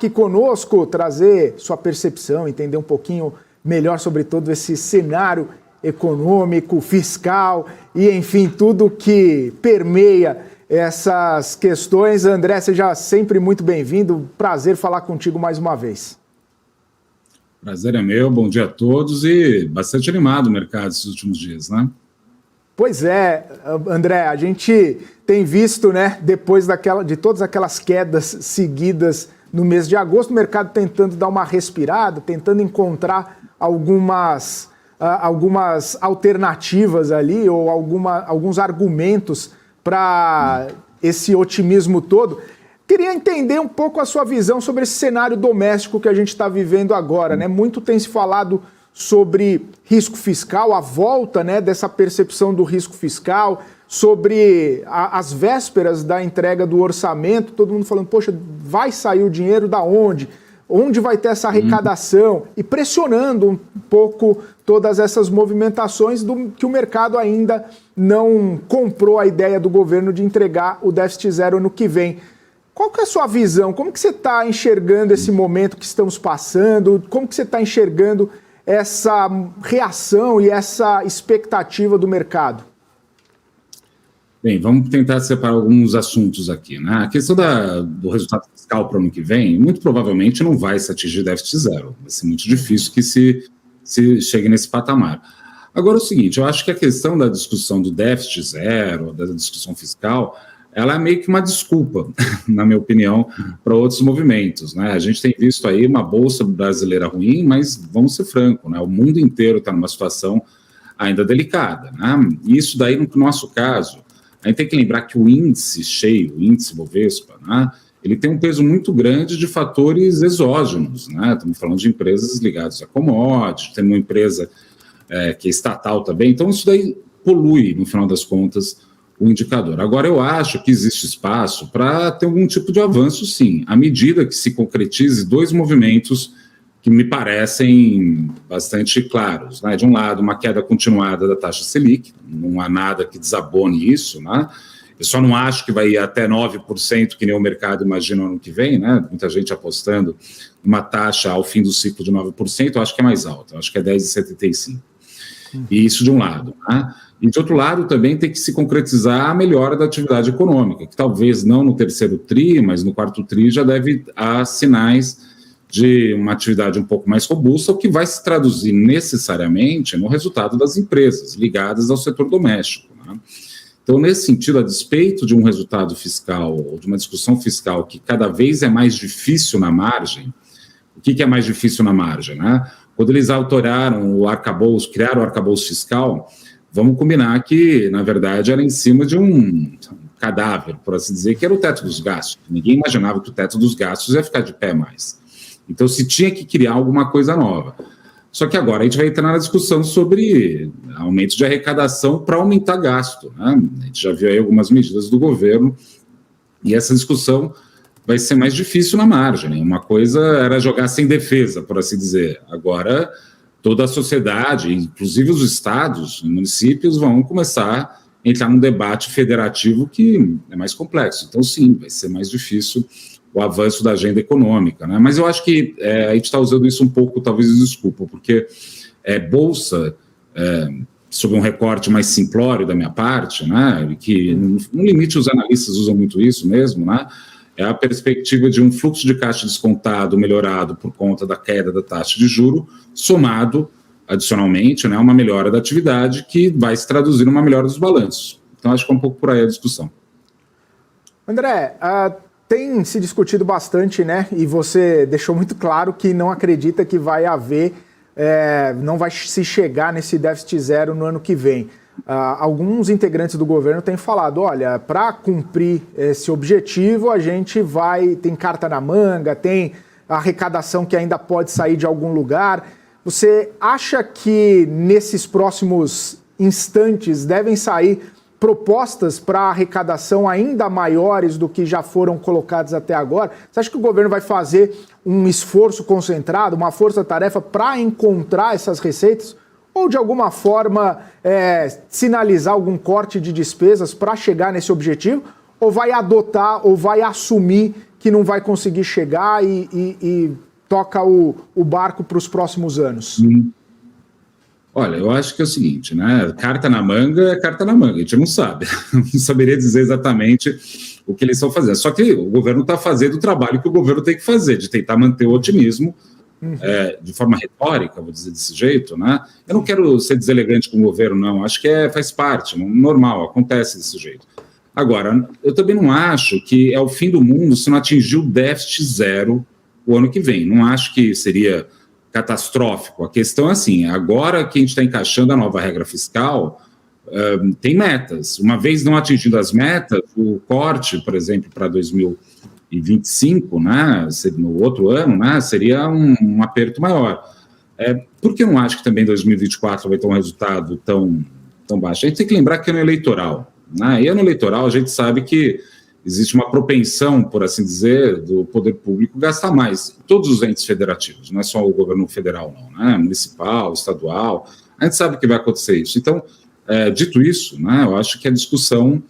aqui conosco, trazer sua percepção, entender um pouquinho melhor sobre todo esse cenário econômico, fiscal e, enfim, tudo que permeia essas questões. André, seja sempre muito bem-vindo. Prazer falar contigo mais uma vez. Prazer é meu, bom dia a todos e bastante animado o mercado esses últimos dias, né? Pois é, André, a gente tem visto, né, depois de todas aquelas quedas seguidas no mês de agosto, o mercado tentando dar uma respirada, tentando encontrar algumas alternativas ali ou alguns argumentos para esse otimismo todo. Queria entender um pouco a sua visão sobre esse cenário doméstico que a gente está vivendo agora, né? Muito tem se falado sobre risco fiscal, a volta, né, dessa percepção do risco fiscal, sobre as vésperas da entrega do orçamento, todo mundo falando, poxa, vai sair o dinheiro da onde? Onde vai ter essa arrecadação? E pressionando um pouco todas essas movimentações que o mercado ainda não comprou a ideia do governo de entregar o déficit zero ano que vem. Qual que é a sua visão? Como que você está enxergando esse momento que estamos passando? Como que você está enxergando essa reação e essa expectativa do mercado? Bem, vamos tentar separar alguns assuntos aqui, né? A questão do resultado fiscal para o ano que vem, muito provavelmente não vai se atingir déficit zero. Vai ser muito difícil que se chegue nesse patamar. Agora, o seguinte, eu acho que a questão da discussão do déficit zero, da discussão fiscal, ela é meio que uma desculpa, na minha opinião, para outros movimentos, né? A gente tem visto aí uma bolsa brasileira ruim, mas vamos ser francos, né? O mundo inteiro está numa situação ainda delicada, né? E isso daí, no nosso caso, a gente tem que lembrar que o índice cheio, o índice Bovespa, né? Ele tem um peso muito grande de fatores exógenos, né? Estamos falando de empresas ligadas a commodities, tem uma empresa que é estatal também, então isso daí polui, no final das contas, o indicador. Agora, eu acho que existe espaço para ter algum tipo de avanço, sim, à medida que se concretize dois movimentos que me parecem bastante claros, né? De um lado, uma queda continuada da taxa Selic, não há nada que desabone isso, né? Eu só não acho que vai ir até 9%, que nem o mercado imagina no ano que vem, né? Muita gente apostando uma taxa ao fim do ciclo de 9%, eu acho que é mais alta, eu acho que é 10,75%. E isso de um lado, né? E de outro lado também tem que se concretizar a melhora da atividade econômica, que talvez não no terceiro TRI, mas no quarto TRI já deve há sinais de uma atividade um pouco mais robusta, o que vai se traduzir necessariamente no resultado das empresas ligadas ao setor doméstico, né? Então, nesse sentido, a despeito de um resultado fiscal, ou de uma discussão fiscal que cada vez é mais difícil na margem, o que é mais difícil na margem, né? Quando eles autoraram o arcabouço, criaram o arcabouço fiscal, vamos combinar que, na verdade, era em cima de um cadáver, por assim dizer, que era o teto dos gastos. Ninguém imaginava que o teto dos gastos ia ficar de pé mais. Então, se tinha que criar alguma coisa nova. Só que agora a gente vai entrar na discussão sobre aumento de arrecadação para aumentar gasto, né? A gente já viu aí algumas medidas do governo e essa discussão vai ser mais difícil na margem, né? Uma coisa era jogar sem defesa, por assim dizer. Agora, toda a sociedade, inclusive os estados e municípios, vão começar a entrar num debate federativo que é mais complexo. Então, sim, vai ser mais difícil o avanço da agenda econômica, né? Mas eu acho que a gente está usando isso um pouco, talvez, de desculpa, porque bolsa, sob um recorte mais simplório da minha parte, né, que no limite os analistas usam muito isso mesmo, né, é a perspectiva de um fluxo de caixa descontado melhorado por conta da queda da taxa de juro, somado, adicionalmente, né, uma melhora da atividade que vai se traduzir numa melhora dos balanços. Então, acho que é um pouco por aí a discussão. André, tem se discutido bastante, né? E você deixou muito claro que não acredita que vai haver, não vai se chegar nesse déficit zero no ano que vem. Alguns integrantes do governo têm falado, olha, para cumprir esse objetivo, a gente tem carta na manga, tem arrecadação que ainda pode sair de algum lugar. Você acha que nesses próximos instantes devem sair propostas para arrecadação ainda maiores do que já foram colocadas até agora? Você acha que o governo vai fazer um esforço concentrado, uma força-tarefa para encontrar essas receitas? Ou, de alguma forma, sinalizar algum corte de despesas para chegar nesse objetivo? Ou vai adotar, ou vai assumir que não vai conseguir chegar e toca o barco para os próximos anos? Olha, eu acho que é o seguinte, né? Carta na manga é carta na manga, a gente não sabe. Não saberia dizer exatamente o que eles estão fazendo. Só que o governo está fazendo o trabalho que o governo tem que fazer, de tentar manter o otimismo de forma retórica, vou dizer desse jeito, né? Eu não quero ser deselegante com o governo, não. Acho que faz parte, normal, acontece desse jeito. Agora, eu também não acho que é o fim do mundo se não atingir o déficit zero o ano que vem. Não acho que seria catastrófico. A questão é assim, agora que a gente está encaixando a nova regra fiscal, tem metas. Uma vez não atingindo as metas, o corte, por exemplo, para 2025, né, no outro ano, né, seria um aperto maior. Por que eu não acho que também 2024 vai ter um resultado tão baixo? A gente tem que lembrar que é ano eleitoral, né, e ano eleitoral a gente sabe que existe uma propensão, por assim dizer, do poder público gastar mais. Todos os entes federativos, não é só o governo federal, não, né? Municipal, estadual, a gente sabe que vai acontecer isso. Então, dito isso, né, eu acho que a discussão,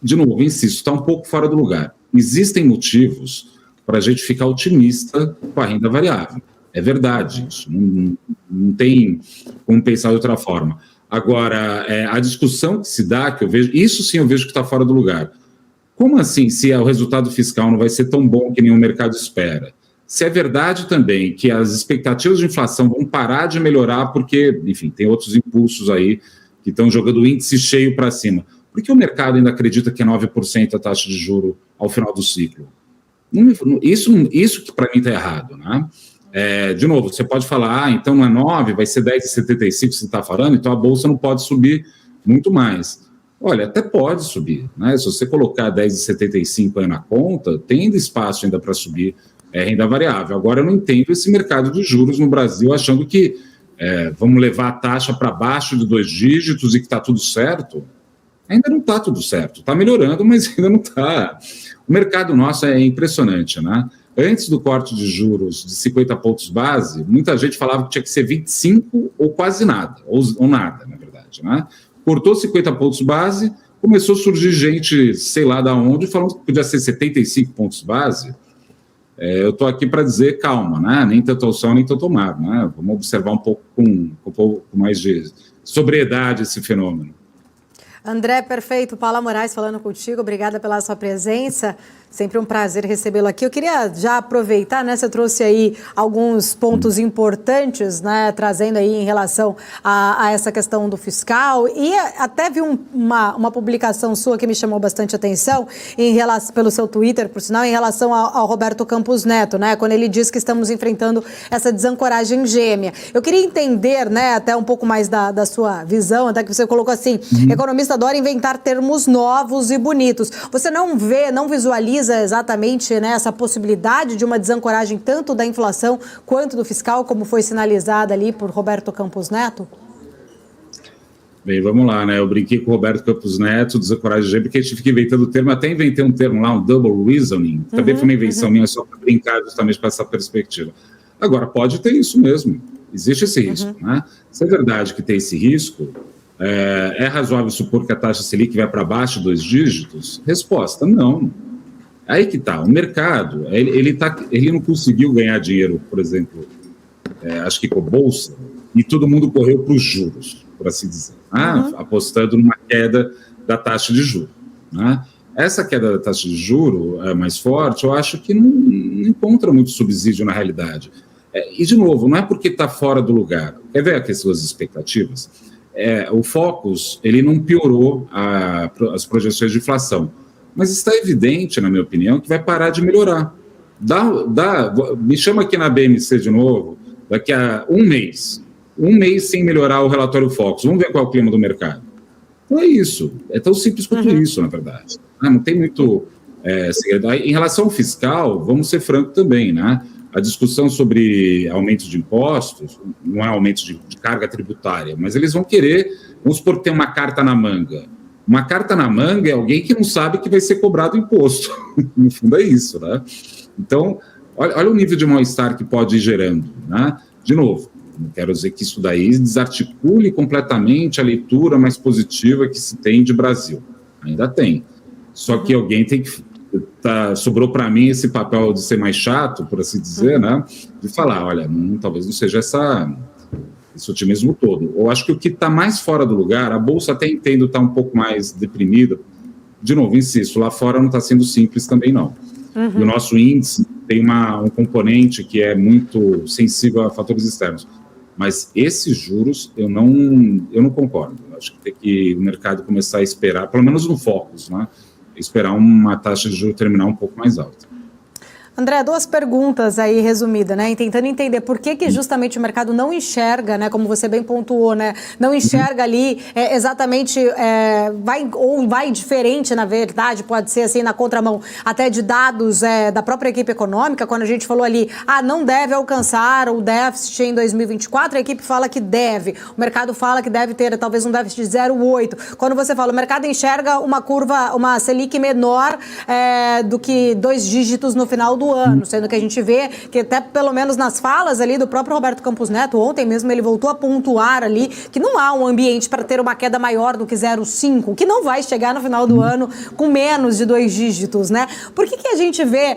de novo, insisto, está um pouco fora do lugar. Existem motivos para a gente ficar otimista com a renda variável. É verdade isso, não tem como pensar de outra forma. Agora, a discussão que se dá, que eu vejo, isso sim eu vejo que está fora do lugar. Como assim, se o resultado fiscal não vai ser tão bom que nem o mercado espera? Se é verdade também que as expectativas de inflação vão parar de melhorar porque, enfim, tem outros impulsos aí que estão jogando o índice cheio para cima. Por que o mercado ainda acredita que é 9% a taxa de juros ao final do ciclo? Isso que para mim está errado, né? De novo, você pode falar, então não é 9, vai ser 10,75 você está falando, então a Bolsa não pode subir muito mais. Olha, até pode subir, né? Se você colocar 10,75 aí na conta, tem ainda espaço ainda para subir renda variável. Agora, eu não entendo esse mercado de juros no Brasil achando que vamos levar a taxa para baixo de 2 dígitos e que está tudo certo. Ainda não está tudo certo, está melhorando, mas ainda não está. O mercado nosso é impressionante, né? Antes do corte de juros de 50 pontos base, muita gente falava que tinha que ser 25 ou quase nada, ou nada, na verdade, né? Cortou 50 pontos base, começou a surgir gente, sei lá de onde, falando que podia ser 75 pontos base. Eu estou aqui para dizer, calma, né? Nem tanto ao céu, nem tanto ao mar, né? Vamos observar um pouco com um pouco mais de sobriedade esse fenômeno. André, perfeito. Paula Moraes falando contigo, obrigada pela sua presença. Sempre um prazer recebê-lo aqui. Eu queria já aproveitar, né? Você trouxe aí alguns pontos importantes, né? Trazendo aí em relação a essa questão do fiscal. E até vi uma publicação sua que me chamou bastante atenção, pelo seu Twitter, por sinal, em relação ao Roberto Campos Neto, né? Quando ele diz que estamos enfrentando essa desancoragem gêmea. Eu queria entender, né? Até um pouco mais da sua visão, até que você colocou assim, economista adora inventar termos novos e bonitos. Você não visualiza exatamente, né, essa possibilidade de uma desancoragem tanto da inflação quanto do fiscal, como foi sinalizada ali por Roberto Campos Neto? Bem, vamos lá, né? Eu brinquei com o Roberto Campos Neto, desancoragem, porque a gente fica inventando o termo, até inventei um termo lá, um double reasoning, também foi uma invenção minha, só para brincar justamente com essa perspectiva. Agora, pode ter isso mesmo, existe esse risco, né? Se é verdade que tem esse risco, é razoável supor que a taxa Selic vai para baixo de 2 dígitos? Resposta, não. Aí que está, o mercado, ele não conseguiu ganhar dinheiro, por exemplo, acho que com a Bolsa, e todo mundo correu para os juros, por assim dizer, né? Apostando numa queda da taxa de juros, né? Essa queda da taxa de juros mais forte, eu acho que não encontra muito subsídio na realidade. E, de novo, não é porque está fora do lugar. Quer ver aqui as suas expectativas? O Focus, ele não piorou as projeções de inflação, mas está evidente, na minha opinião, que vai parar de melhorar. Me chama aqui na BMC de novo, daqui a um mês sem melhorar o relatório Focus. Vamos ver qual é o clima do mercado. Então é isso, é tão simples quanto isso, na verdade. Não tem muito segredo. Em relação ao fiscal, vamos ser francos também, né? A discussão sobre aumento de impostos, não é aumento de carga tributária, mas eles vão querer, vamos supor que tem uma carta na manga. Uma carta na manga é alguém que não sabe que vai ser cobrado imposto. No fundo é isso, né? Então, olha o nível de mal-estar que pode ir gerando, né? De novo, não quero dizer que isso daí desarticule completamente a leitura mais positiva que se tem de Brasil. Ainda tem. Só que alguém tem que sobrou para mim esse papel de ser mais chato, por assim dizer, né? De falar, olha, talvez não seja esse otimismo todo. Eu acho que o que está mais fora do lugar, a Bolsa até entendo está um pouco mais deprimida. De novo, insisto, lá fora não está sendo simples também, não. E o nosso índice tem um componente que é muito sensível a fatores externos. Mas esses juros, eu não concordo. Eu acho que tem que o mercado começar a esperar, pelo menos no Focus, né? Esperar uma taxa de juros terminal um pouco mais alta. André, 2 perguntas aí resumidas, né? Tentando entender por que justamente o mercado não enxerga, né? Como você bem pontuou, né? Não enxerga ali exatamente, vai diferente, na verdade, pode ser assim, na contramão, até de dados da própria equipe econômica, quando a gente falou ali, não deve alcançar o déficit em 2024, a equipe fala que deve, o mercado fala que deve ter talvez um déficit de 0,8. Quando você fala, o mercado enxerga uma curva, uma Selic menor do que 2 dígitos no final do ano, sendo que a gente vê que até pelo menos nas falas ali do próprio Roberto Campos Neto, ontem mesmo ele voltou a pontuar ali que não há um ambiente para ter uma queda maior do que 0,5, que não vai chegar no final do ano com menos de 2 dígitos, né? Por que a gente vê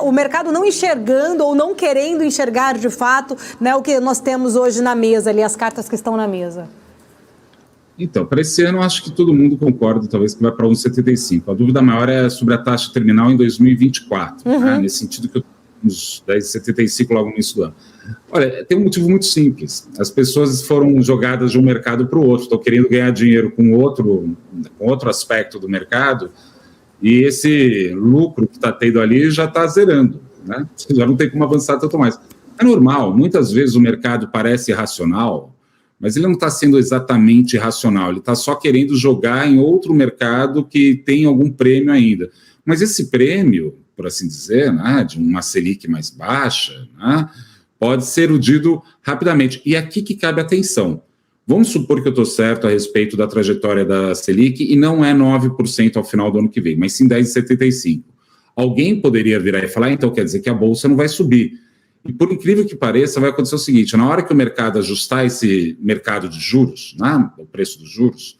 o mercado não enxergando ou não querendo enxergar de fato, né, o que nós temos hoje na mesa ali, as cartas que estão na mesa? Então, para esse ano, acho que todo mundo concorda, talvez, que vai para 1,75. A dúvida maior é sobre a taxa terminal em 2024, né? Nesse sentido que eu uns 10,75 logo no início do ano. Olha, tem um motivo muito simples. As pessoas foram jogadas de um mercado para o outro, estão querendo ganhar dinheiro com outro aspecto do mercado, e esse lucro que está tendo ali já está zerando, né? Já não tem como avançar tanto mais. É normal, muitas vezes o mercado parece irracional, mas ele não está sendo exatamente irracional, ele está só querendo jogar em outro mercado que tem algum prêmio ainda. Mas esse prêmio, por assim dizer, né, de uma Selic mais baixa, né, pode ser eludido rapidamente. E aqui que cabe atenção. Vamos supor que eu estou certo a respeito da trajetória da Selic e não é 9% ao final do ano que vem, mas sim 10,75%. Alguém poderia virar e falar, então quer dizer que a Bolsa não vai subir. E por incrível que pareça, vai acontecer o seguinte, na hora que o mercado ajustar esse mercado de juros, né, o preço dos juros,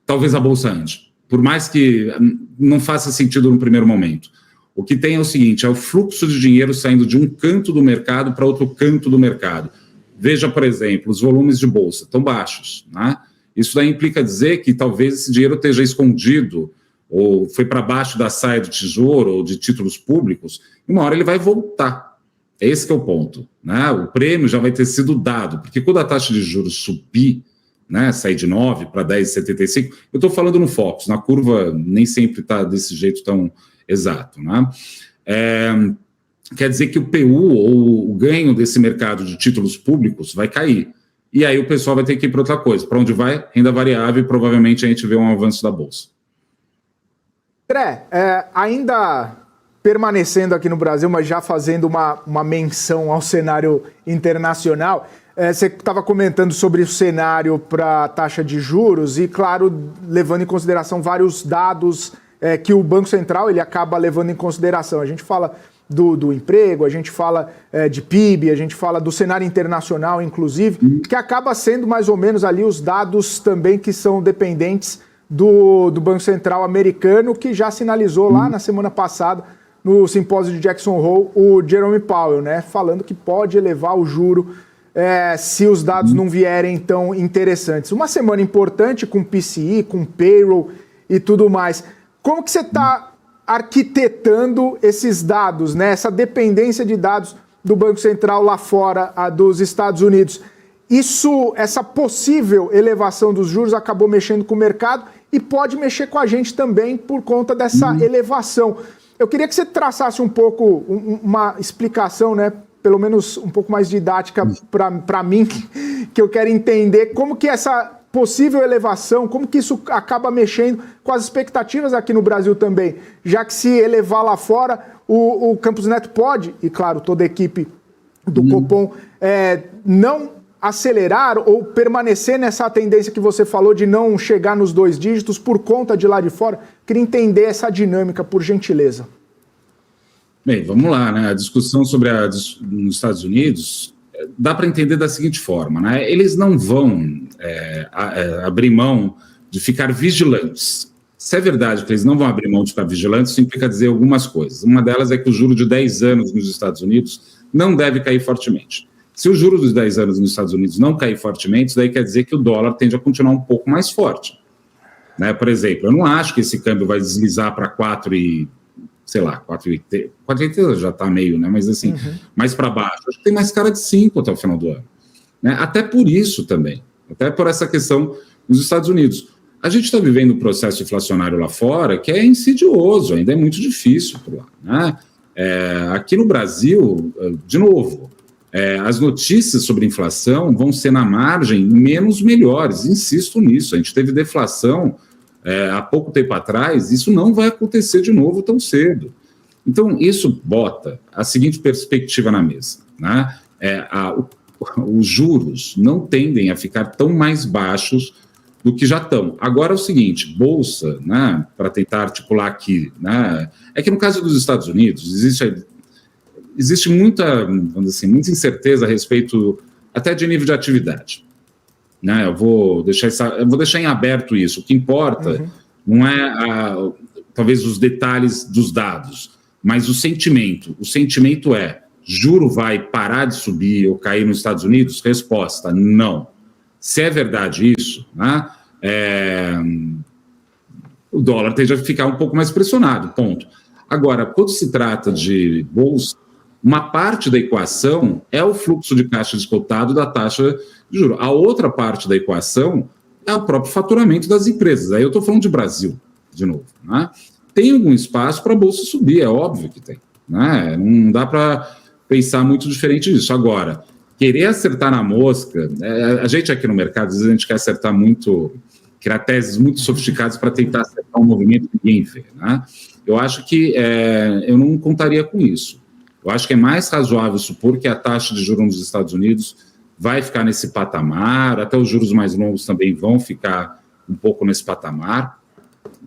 talvez a Bolsa ande, por mais que não faça sentido no primeiro momento. O que tem é o seguinte, é o fluxo de dinheiro saindo de um canto do mercado para outro canto do mercado. Veja, por exemplo, os volumes de Bolsa estão baixos, né? Isso daí implica dizer que talvez esse dinheiro esteja escondido ou foi para baixo da saia do tesouro ou de títulos públicos, e uma hora ele vai voltar. Esse que é o ponto, né? O prêmio já vai ter sido dado, porque quando a taxa de juros subir, né, sair de 9 para 10,75, eu estou falando no Focus, na curva nem sempre está desse jeito tão exato, né? Quer dizer que o PU, ou o ganho desse mercado de títulos públicos, vai cair. E aí o pessoal vai ter que ir para outra coisa. Para onde vai? Renda variável, e provavelmente a gente vê um avanço da Bolsa. André, ainda permanecendo aqui no Brasil, mas já fazendo uma menção ao cenário internacional, você estava comentando sobre o cenário para a taxa de juros e, claro, levando em consideração vários dados que o Banco Central ele acaba levando em consideração. A gente fala do emprego, a gente fala de PIB, a gente fala do cenário internacional, inclusive, que acaba sendo mais ou menos ali os dados também que são dependentes do Banco Central americano, que já sinalizou lá na semana passada, no simpósio de Jackson Hole, o Jerome Powell, né, falando que pode elevar o juro se os dados não vierem tão interessantes. Uma semana importante com PCE, com payroll e tudo mais. Como que você está arquitetando esses dados, né, essa dependência de dados do Banco Central lá fora dos Estados Unidos? Essa possível elevação dos juros acabou mexendo com o mercado e pode mexer com a gente também por conta dessa elevação. Eu queria que você traçasse um pouco uma explicação, né, pelo menos um pouco mais didática para mim, que eu quero entender como que essa possível elevação, como que isso acaba mexendo com as expectativas aqui no Brasil também, já que se elevar lá fora, o Campos Neto pode, e claro, toda a equipe do Copom, não acelerar ou permanecer nessa tendência que você falou de não chegar nos 2 dígitos por conta de lá de fora. Queria entender essa dinâmica, por gentileza. Bem, vamos lá, né? A discussão sobre nos Estados Unidos dá para entender da seguinte forma, né? Eles não vão abrir mão de ficar vigilantes, Se é verdade que eles não vão abrir mão de ficar vigilantes, isso implica dizer algumas coisas. Uma delas é que o juro de 10 anos nos Estados Unidos não deve cair fortemente. Se o juro dos 10 anos nos Estados Unidos não cair fortemente, isso daí quer dizer que o dólar tende a continuar um pouco mais forte. Né? Por exemplo, eu não acho que esse câmbio vai deslizar para 4,80, já está meio, né? Mas assim, mais para baixo. Acho que tem mais cara de 5 até o final do ano. Né? Até por isso também, até por essa questão nos Estados Unidos. A gente está vivendo um processo inflacionário lá fora que é insidioso, ainda é muito difícil por lá. Né? Aqui no Brasil, de novo, as notícias sobre inflação vão ser na margem menos melhores, insisto nisso. A gente teve deflação há pouco tempo atrás, isso não vai acontecer de novo tão cedo. Então, isso bota a seguinte perspectiva na mesa. Né? Os juros não tendem a ficar tão mais baixos do que já estão. Agora é o seguinte, bolsa, né, para tentar articular aqui, né, é que no caso dos Estados Unidos existe muita, vamos dizer assim, muita incerteza a respeito até de nível de atividade. Né, eu vou deixar em aberto isso. O que importa não é talvez os detalhes dos dados, mas o sentimento. O sentimento é, juro vai parar de subir ou cair nos Estados Unidos? Resposta, não. Se é verdade isso, né, o dólar tende a ficar um pouco mais pressionado, ponto. Agora, quando se trata de bolsa, uma parte da equação é o fluxo de caixa descontado da taxa de juros. A outra parte da equação é o próprio faturamento das empresas. Aí eu estou falando de Brasil, de novo. Né? Tem algum espaço para a bolsa subir, é óbvio que tem. Né? Não dá para pensar muito diferente disso. Agora, querer acertar na mosca, a gente aqui no mercado, às vezes a gente quer acertar muito, criar teses muito sofisticadas para tentar acertar um movimento que ninguém vê. Né? Eu acho que eu não contaria com isso. Eu acho que é mais razoável supor que a taxa de juros nos Estados Unidos vai ficar nesse patamar, até os juros mais longos também vão ficar um pouco nesse patamar.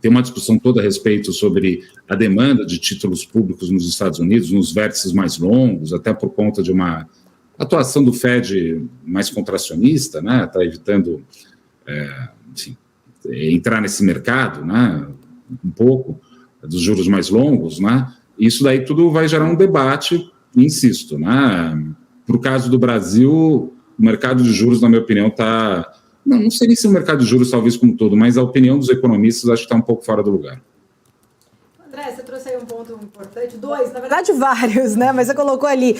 Tem uma discussão toda a respeito sobre a demanda de títulos públicos nos Estados Unidos, nos vértices mais longos, até por conta de uma atuação do Fed mais contracionista, né? Está evitando entrar nesse mercado, né? Um pouco dos juros mais longos, né? Isso daí tudo vai gerar um debate, insisto, né? Para o caso do Brasil, o mercado de juros, na minha opinião, está... Não sei nem se o mercado de juros, talvez como um todo, mas a opinião dos economistas acho que está um pouco fora do lugar. André, você trouxe aí um ponto importante, dois, na verdade vários, né? Mas você colocou ali,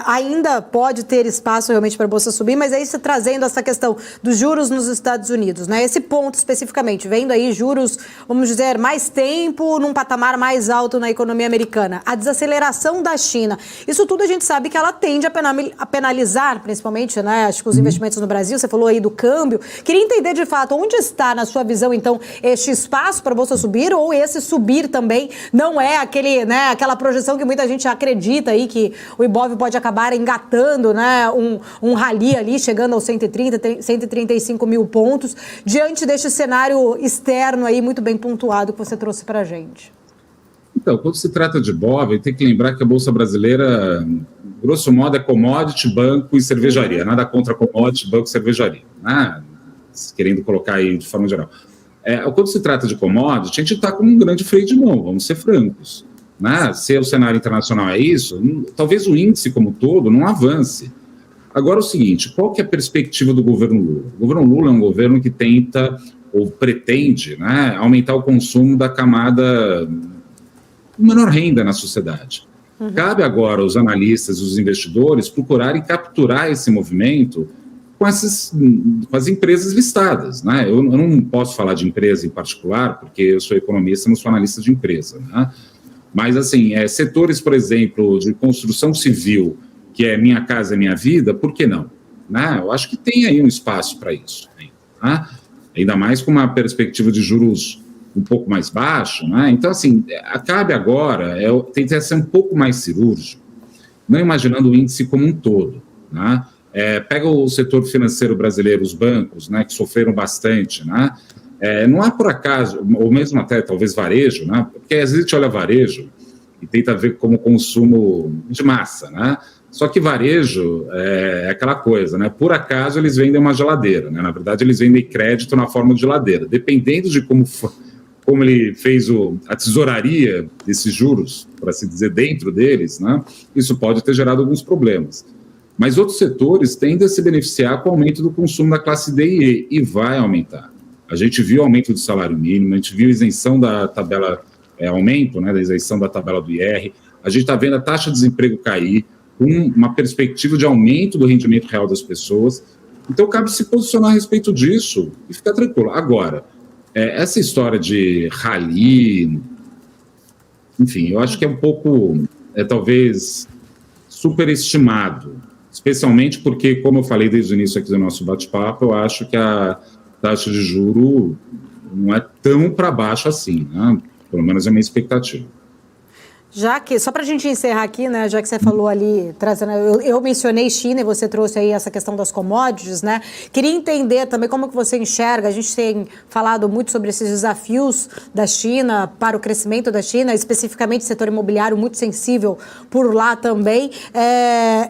ainda pode ter espaço realmente para a Bolsa subir, mas aí você trazendo essa questão dos juros nos Estados Unidos, né? Esse ponto especificamente, vendo aí juros, vamos dizer, mais tempo, num patamar mais alto na economia americana. A desaceleração da China, isso tudo a gente sabe que ela tende a penalizar, principalmente, né? Acho que os investimentos no Brasil, você falou aí do câmbio. Queria entender de fato, onde está, na sua visão, então, este espaço para a Bolsa subir, ou esse subir também não é aquela projeção que muita gente acredita aí que o Ibov pode acabar engatando, né, um rally ali, chegando aos 135 mil pontos, diante deste cenário externo aí muito bem pontuado que você trouxe para a gente. Então, quando se trata de Ibov, tem que lembrar que a Bolsa Brasileira, grosso modo, é commodity, banco e cervejaria. Nada contra commodity, banco e cervejaria, né? Querendo colocar aí de forma geral. Quando se trata de commodity, a gente está com um grande freio de mão, vamos ser francos. Né? Se o cenário internacional é isso, talvez o índice como um todo não avance. Agora, o seguinte, qual que é a perspectiva do governo Lula? O governo Lula é um governo que tenta, ou pretende, né, aumentar o consumo da camada com menor renda na sociedade. Cabe agora aos analistas, os investidores, procurarem capturar esse movimento com as empresas listadas. Né? Eu não posso falar de empresa em particular, porque eu sou economista, não sou analista de empresa. Né? Mas, assim, setores, por exemplo, de construção civil, que é Minha Casa Minha Vida, por que não? Né? Eu acho que tem aí um espaço para isso. Né? Ainda mais com uma perspectiva de juros um pouco mais baixo. Né? Então, assim, cabe agora tentar ser um pouco mais cirúrgico, não imaginando o índice como um todo. Né? Pega o setor financeiro brasileiro, os bancos, né, que sofreram bastante, né? Não há por acaso, ou mesmo até talvez varejo, né? Porque às vezes a gente olha varejo e tenta ver como consumo de massa, né? Só que varejo é aquela coisa, né? Por acaso eles vendem uma geladeira, né? Na verdade eles vendem crédito na forma de geladeira. Dependendo de como como ele fez a tesouraria desses juros, por assim dizer, dentro deles, né, isso pode ter gerado alguns problemas. Mas outros setores tendem a se beneficiar com o aumento do consumo da classe D e E, e vai aumentar. A gente viu aumento do salário mínimo, a gente viu isenção da tabela, aumento, né, da isenção da tabela do IR, a gente está vendo a taxa de desemprego cair, com uma perspectiva de aumento do rendimento real das pessoas. Então, cabe se posicionar a respeito disso e ficar tranquilo. Agora, essa história de rally, enfim, eu acho que é um pouco, talvez, superestimado, especialmente porque, como eu falei desde o início aqui do nosso bate-papo, eu acho que a taxa de juro não é tão para baixo assim, né? Pelo menos é a minha expectativa. Já que, só para a gente encerrar aqui, né, já que você falou ali, trazendo, eu mencionei China e você trouxe aí essa questão das commodities, né, queria entender também como que você enxerga, a gente tem falado muito sobre esses desafios da China, para o crescimento da China, especificamente setor imobiliário muito sensível por lá também,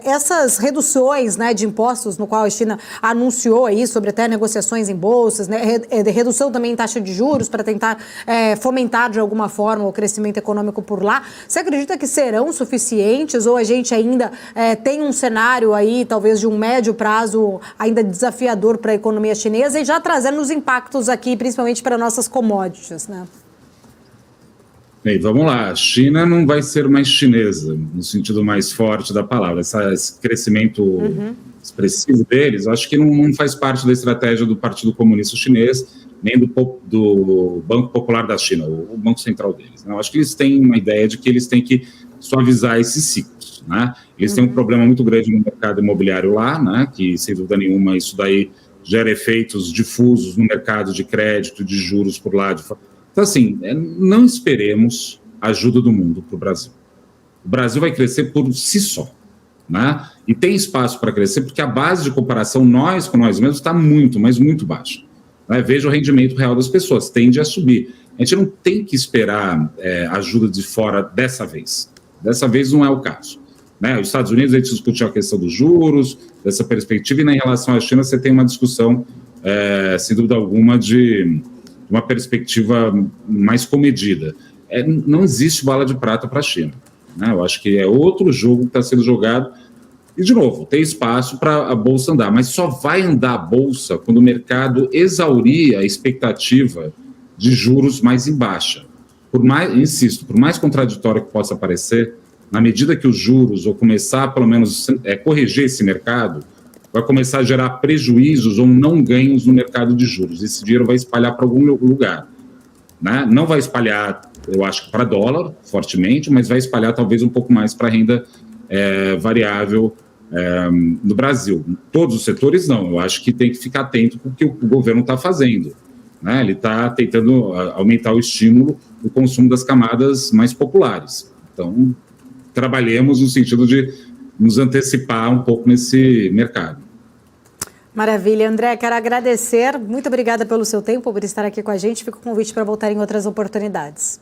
essas reduções, né, de impostos, no qual a China anunciou aí sobre até negociações em bolsas, né, redução também em taxa de juros para tentar fomentar de alguma forma o crescimento econômico por lá. Você acredita que serão suficientes ou a gente ainda tem um cenário aí, talvez de um médio prazo, ainda desafiador para a economia chinesa e já trazendo os impactos aqui, principalmente para nossas commodities, né? Bem, vamos lá. A China não vai ser mais chinesa, no sentido mais forte da palavra. Esse crescimento expressivo deles, eu acho que não faz parte da estratégia do Partido Comunista Chinês, nem do Banco Popular da China, o Banco Central deles. Né? Eu acho que eles têm uma ideia de que eles têm que suavizar esses ciclos. Né? Eles têm um problema muito grande no mercado imobiliário lá, né? Que, sem dúvida nenhuma, isso daí gera efeitos difusos no mercado de crédito, de juros por lá. Então, assim, não esperemos a ajuda do mundo para o Brasil. O Brasil vai crescer por si só. Né? E tem espaço para crescer porque a base de comparação, nós com nós mesmos, está muito, mas muito baixa. Veja o rendimento real das pessoas, tende a subir. A gente não tem que esperar ajuda de fora dessa vez. Dessa vez não é o caso. Né? Os Estados Unidos, a gente discutiu a questão dos juros, dessa perspectiva, e em relação à China, você tem uma discussão, sem dúvida alguma, de uma perspectiva mais comedida. Não existe bala de prata para a China. Né? Eu acho que é outro jogo que está sendo jogado. E, de novo, tem espaço para a Bolsa andar, mas só vai andar a Bolsa quando o mercado exaurir a expectativa de juros mais em baixa. Insisto, por mais contraditório que possa parecer, na medida que os juros, ou começar, pelo menos, corrigir esse mercado, vai começar a gerar prejuízos ou não ganhos no mercado de juros. Esse dinheiro vai espalhar para algum lugar. Né? Não vai espalhar, eu acho, para dólar, fortemente, mas vai espalhar talvez um pouco mais para renda variável no Brasil. Todos os setores não, eu acho que tem que ficar atento com o que o governo está fazendo. Né? Ele está tentando aumentar o estímulo do consumo das camadas mais populares. Então, trabalhemos no sentido de nos antecipar um pouco nesse mercado. Maravilha. André, quero agradecer. Muito obrigada pelo seu tempo, por estar aqui com a gente. Fica o convite para voltar em outras oportunidades.